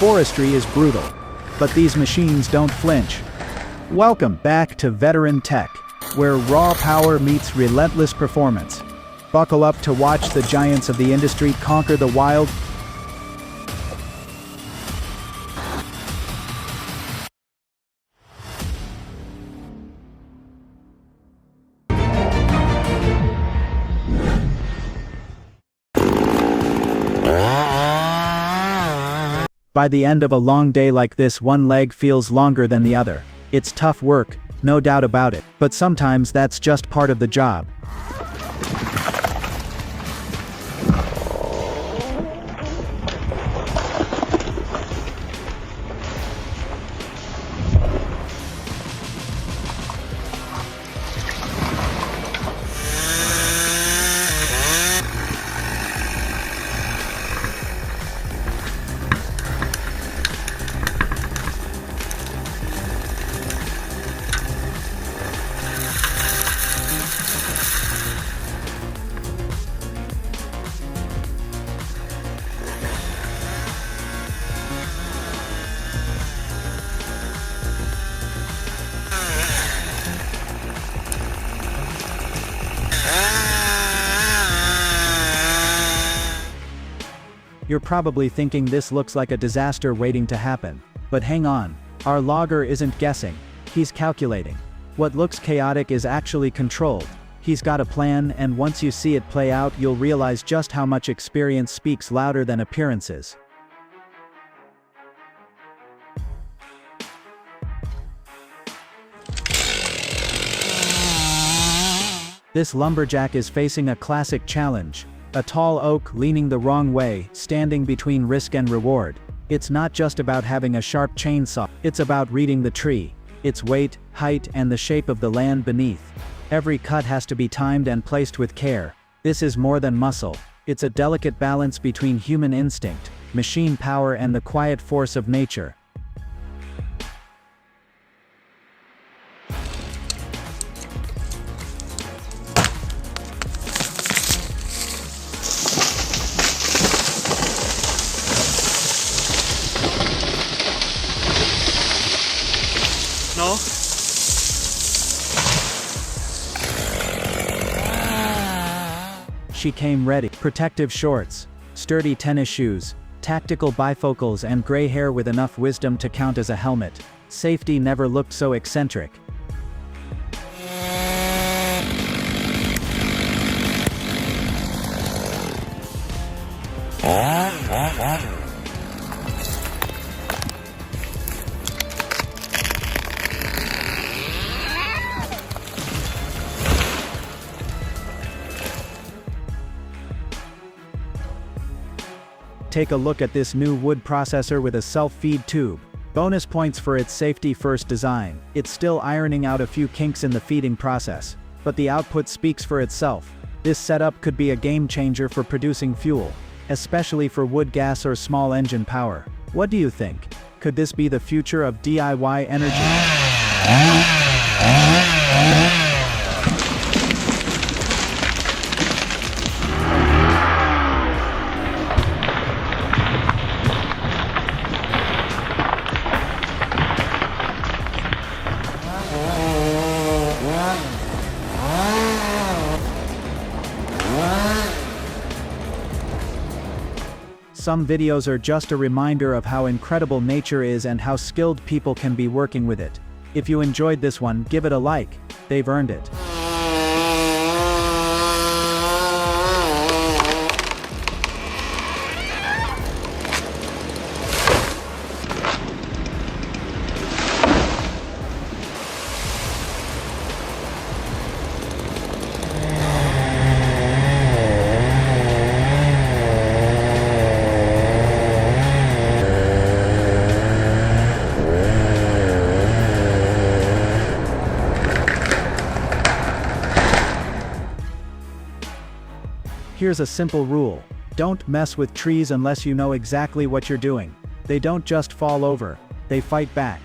Forestry is brutal, but these machines don't flinch. Welcome back to Veteran Tech, where raw power meets relentless performance. Buckle up to watch the giants of the industry conquer the wild. By the end of a long day like this, one leg feels longer than the other. It's tough work, no doubt about it, but sometimes that's just part of the job. You're probably thinking this looks like a disaster waiting to happen. But hang on, our logger isn't guessing, he's calculating. What looks chaotic is actually controlled. He's got a plan, and once you see it play out, you'll realize just how much experience speaks louder than appearances. This lumberjack is facing a classic challenge. A tall oak leaning the wrong way, standing between risk and reward. It's not just about having a sharp chainsaw, it's about reading the tree, its weight, height, and the shape of the land beneath. Every cut has to be timed and placed with care. This is more than muscle. It's a delicate balance between human instinct, machine power, and the quiet force of nature. No? She came ready. Protective shorts, sturdy tennis shoes, tactical bifocals, and gray hair with enough wisdom to count as a helmet. Safety never looked so eccentric. Take a look at this new wood processor with a self-feed tube. Bonus points for its safety-first design. It's still ironing out a few kinks in the feeding process, but the output speaks for itself. This setup could be a game changer for producing fuel, especially for wood gas or small engine power. What do you think? Could this be the future of DIY energy? Some videos are just a reminder of how incredible nature is and how skilled people can be working with it. If you enjoyed this one, give it a like. They've earned it. Here's a simple rule. Don't mess with trees unless you know exactly what you're doing. They don't just fall over, they fight back.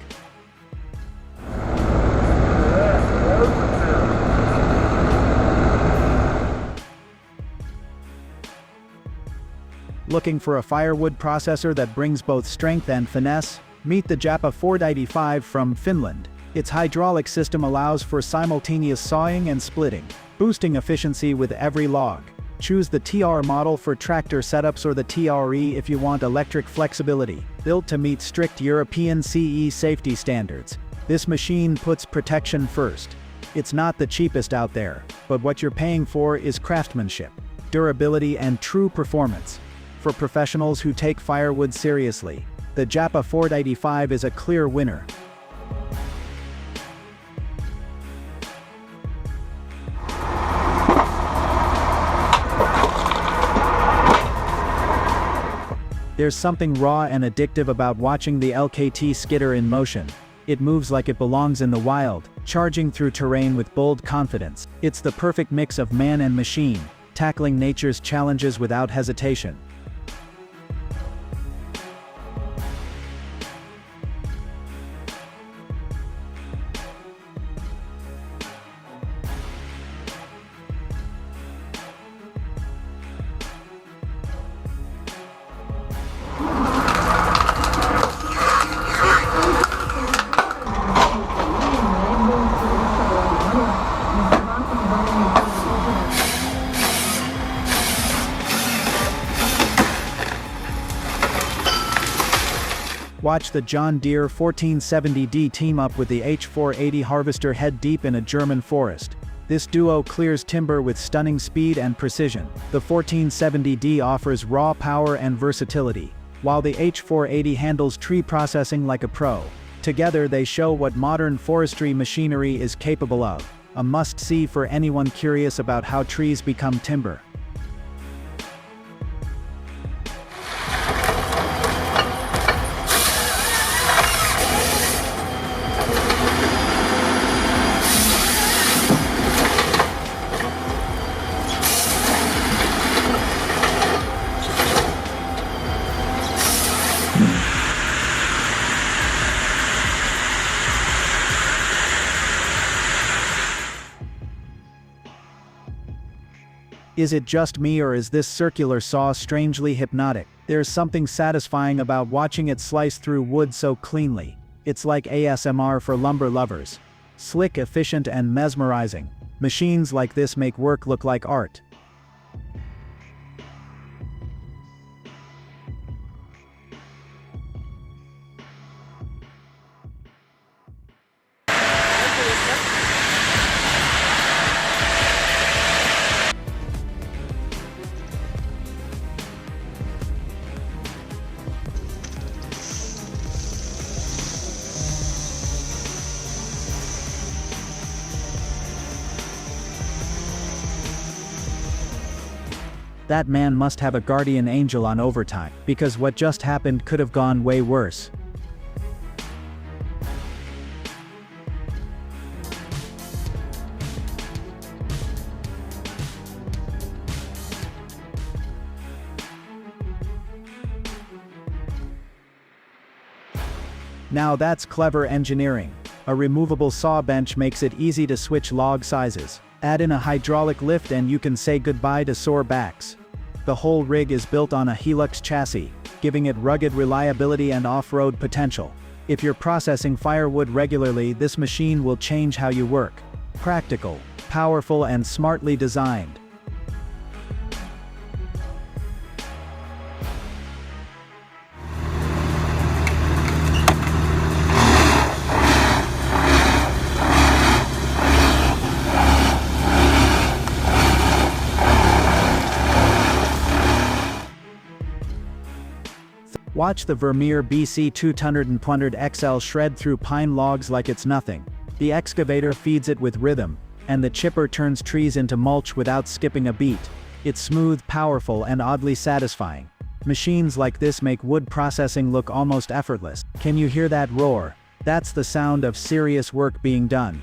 looking for a firewood processor that brings both strength and finesse? Meet the Japa 485 from Finland. Its hydraulic system allows for simultaneous sawing and splitting, boosting efficiency with every log. Choose the TR model for tractor setups or the TRE if you want electric flexibility. Built to meet strict European CE safety standards, this machine puts protection first. It's not the cheapest out there, but what you're paying for is craftsmanship, durability and true performance. For professionals who take firewood seriously, the Japa 485 is a clear winner. There's something raw and addictive about watching the LKT skidder in motion. It moves like it belongs in the wild, charging through terrain with bold confidence. It's the perfect mix of man and machine, tackling nature's challenges without hesitation. Watch the John Deere 1470D team up with the H480 harvester head deep in a German forest. This duo clears timber with stunning speed and precision. The 1470D offers raw power and versatility, while the H480 handles tree processing like a pro. Together they show what modern forestry machinery is capable of, a must-see for anyone curious about how trees become timber. Is it just me or is this circular saw strangely hypnotic? There's something satisfying about watching it slice through wood so cleanly. It's like ASMR for lumber lovers. Slick, efficient and mesmerizing. Machines like this make work look like art. That man must have a guardian angel on overtime, because what just happened could have gone way worse. Now that's clever engineering. A removable saw bench makes it easy to switch log sizes. Add in a hydraulic lift and you can say goodbye to sore backs. The whole rig is built on a Helix chassis, giving it rugged reliability and off-road potential. If you're processing firewood regularly, this machine will change how you work. Practical, powerful and smartly designed. Watch the Vermeer BC 200 XL shred through pine logs like it's nothing. The excavator feeds it with rhythm, and the chipper turns trees into mulch without skipping a beat. It's smooth, powerful, and oddly satisfying. Machines like this make wood processing look almost effortless. Can you hear that roar? That's the sound of serious work being done.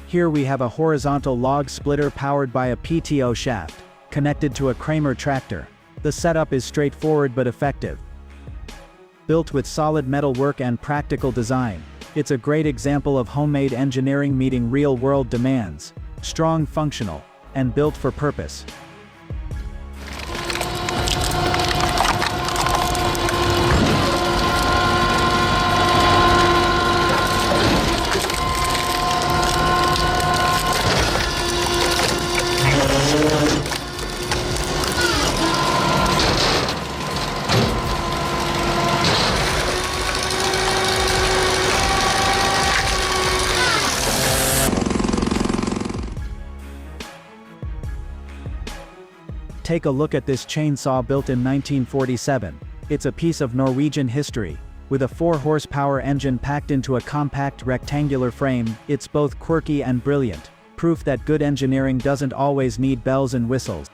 Here we have a horizontal log splitter powered by a PTO shaft, connected to a Kramer tractor. The setup is straightforward but effective. Built with solid metalwork and practical design, it's a great example of homemade engineering meeting real-world demands. Strong, functional, and built for purpose. Take a look at this chainsaw built in 1947. It's a piece of Norwegian history. With a 4-horsepower engine packed into a compact rectangular frame, it's both quirky and brilliant. Proof that good engineering doesn't always need bells and whistles.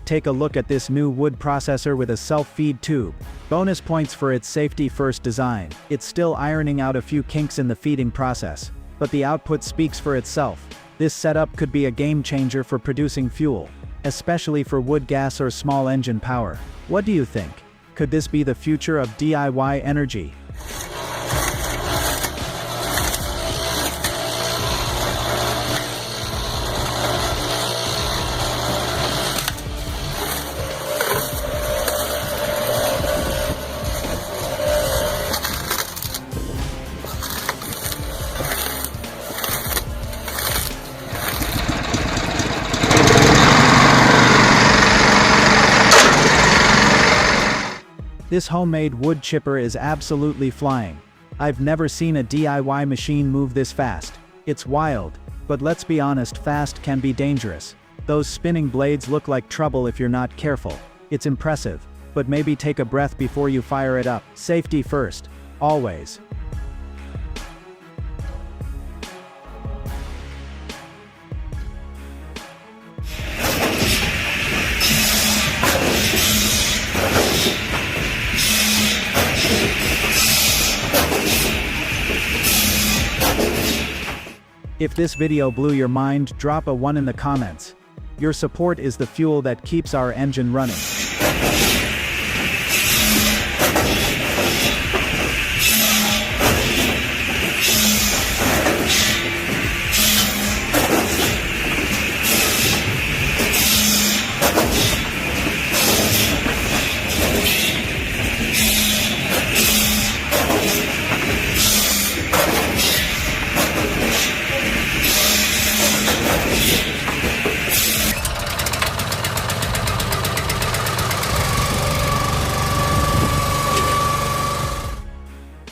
Take a look at this new wood processor with a self-feed tube. Bonus points for its safety-first design. It's still ironing out a few kinks in the feeding process, but the output speaks for itself. This setup could be a game-changer for producing fuel, especially for wood gas or small engine power. What do you think? Could this be the future of DIY energy? This homemade wood chipper is absolutely flying. I've never seen a DIY machine move this fast. It's wild, but let's be honest, fast can be dangerous. Those spinning blades look like trouble if you're not careful. It's impressive, but maybe take a breath before you fire it up. Safety first, always. If this video blew your mind, drop a 1 in the comments. Your support is the fuel that keeps our engine running.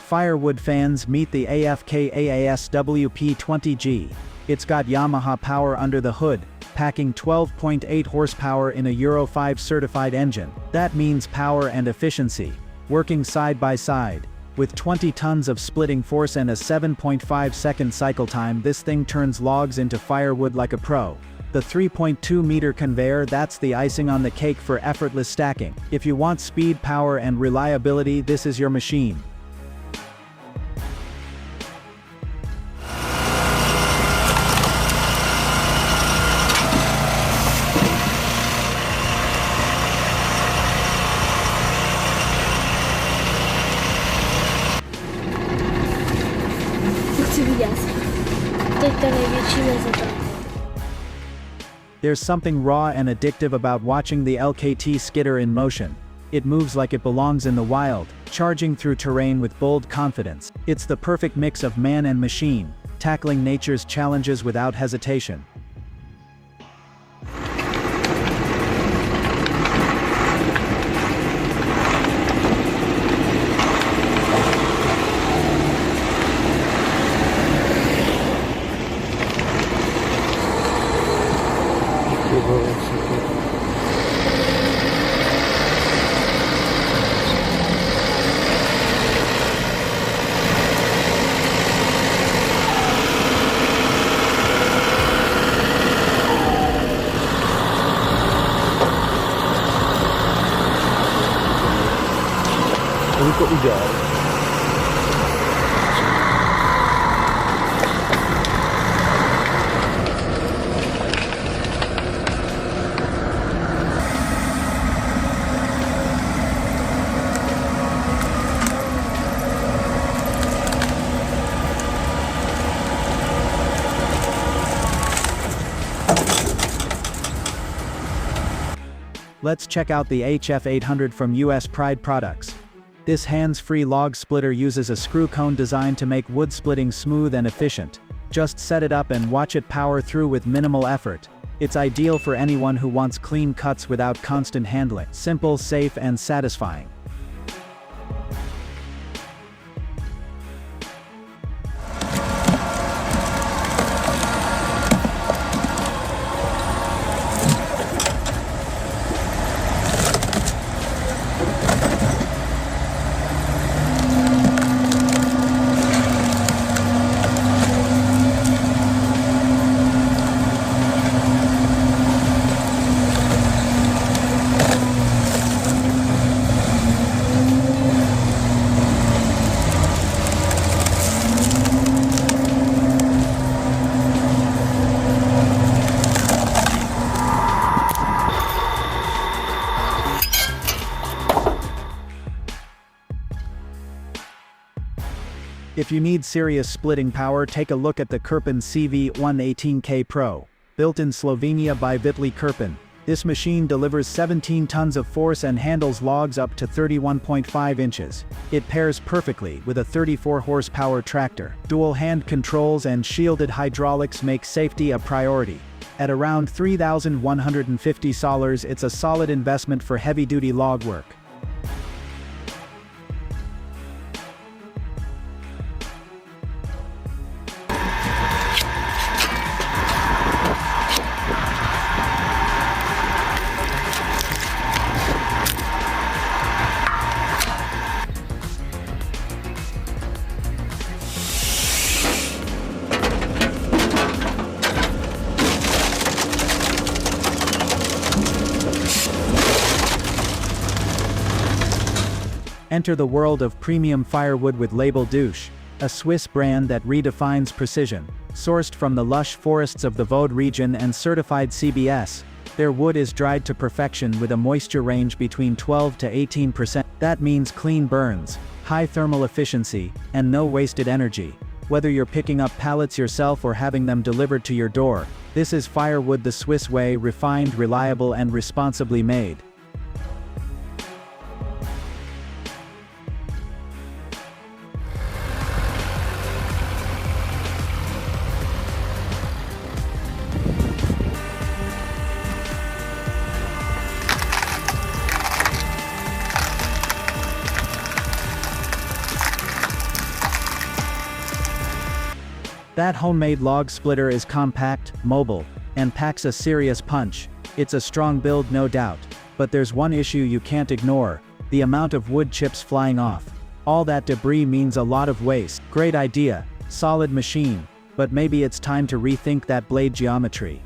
Firewood fans, meet the AFK AAS WP20G. It's got Yamaha power under the hood, packing 12.8 horsepower in a Euro 5 certified engine. That means power and efficiency, working side by side. With 20 tons of splitting force and a 7.5-second cycle time, this thing turns logs into firewood like a pro. The 3.2-meter conveyor, that's the icing on the cake for effortless stacking. If you want speed, power, and reliability, this is your machine. There's something raw and addictive about watching the LKT skidder in motion. It moves like it belongs in the wild, charging through terrain with bold confidence. It's the perfect mix of man and machine, tackling nature's challenges without hesitation. go. Let's check out the HF800 from US Pride Products. This hands-free log splitter uses a screw cone design to make wood splitting smooth and efficient. Just set it up and watch it power through with minimal effort. It's ideal for anyone who wants clean cuts without constant handling. Simple, safe, and satisfying. If you need serious splitting power, take a look at the Kirpin CV118K Pro. Built in Slovenia by Vitli Kirpin, this machine delivers 17 tons of force and handles logs up to 31.5 inches. It pairs perfectly with a 34 horsepower tractor. Dual hand controls and shielded hydraulics make safety a priority. At around $3,150, it's a solid investment for heavy-duty log work. Enter the world of premium firewood with Label Douche, a Swiss brand that redefines precision. Sourced from the lush forests of the Vaud region and certified CBS, their wood is dried to perfection with a moisture range between 12 to 18%. That means clean burns, high thermal efficiency, and no wasted energy. Whether you're picking up pallets yourself or having them delivered to your door, this is firewood the Swiss way, refined, reliable, and responsibly made. That homemade log splitter is compact, mobile, and packs a serious punch. It's a strong build, no doubt. But there's one issue you can't ignore: the amount of wood chips flying off. All that debris means a lot of waste. Great idea, solid machine, but maybe it's time to rethink that blade geometry.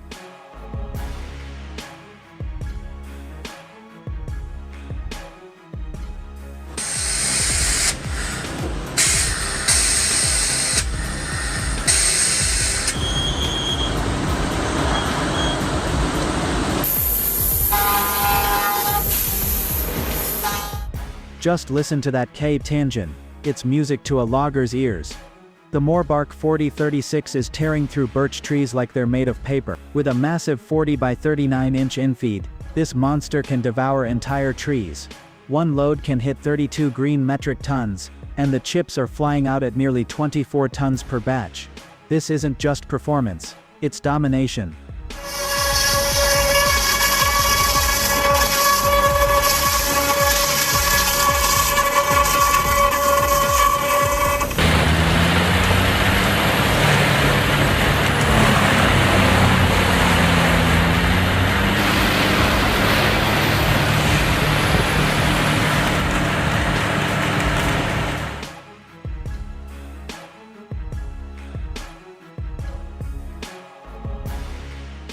Just listen to that K tangent, it's music to a logger's ears. The Moorbark 4036 is tearing through birch trees like they're made of paper. With a massive 40 by 39 inch infeed, this monster can devour entire trees. One load can hit 32 green metric tons, and the chips are flying out at nearly 24 tons per batch. This isn't just performance, it's domination.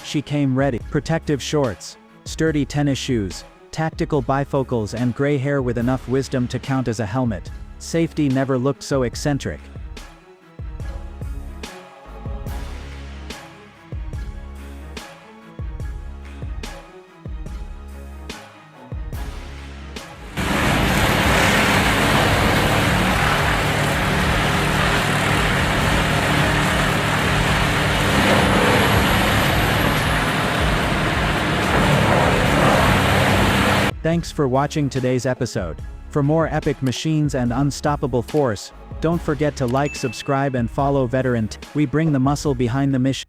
She came ready. Protective shorts, sturdy tennis shoes, tactical bifocals, and gray hair with enough wisdom to count as a helmet. Safety never looked so eccentric. Thanks for watching today's episode. For more epic machines and unstoppable force, don't forget to like, subscribe and follow Veteran. We bring the muscle behind the mission.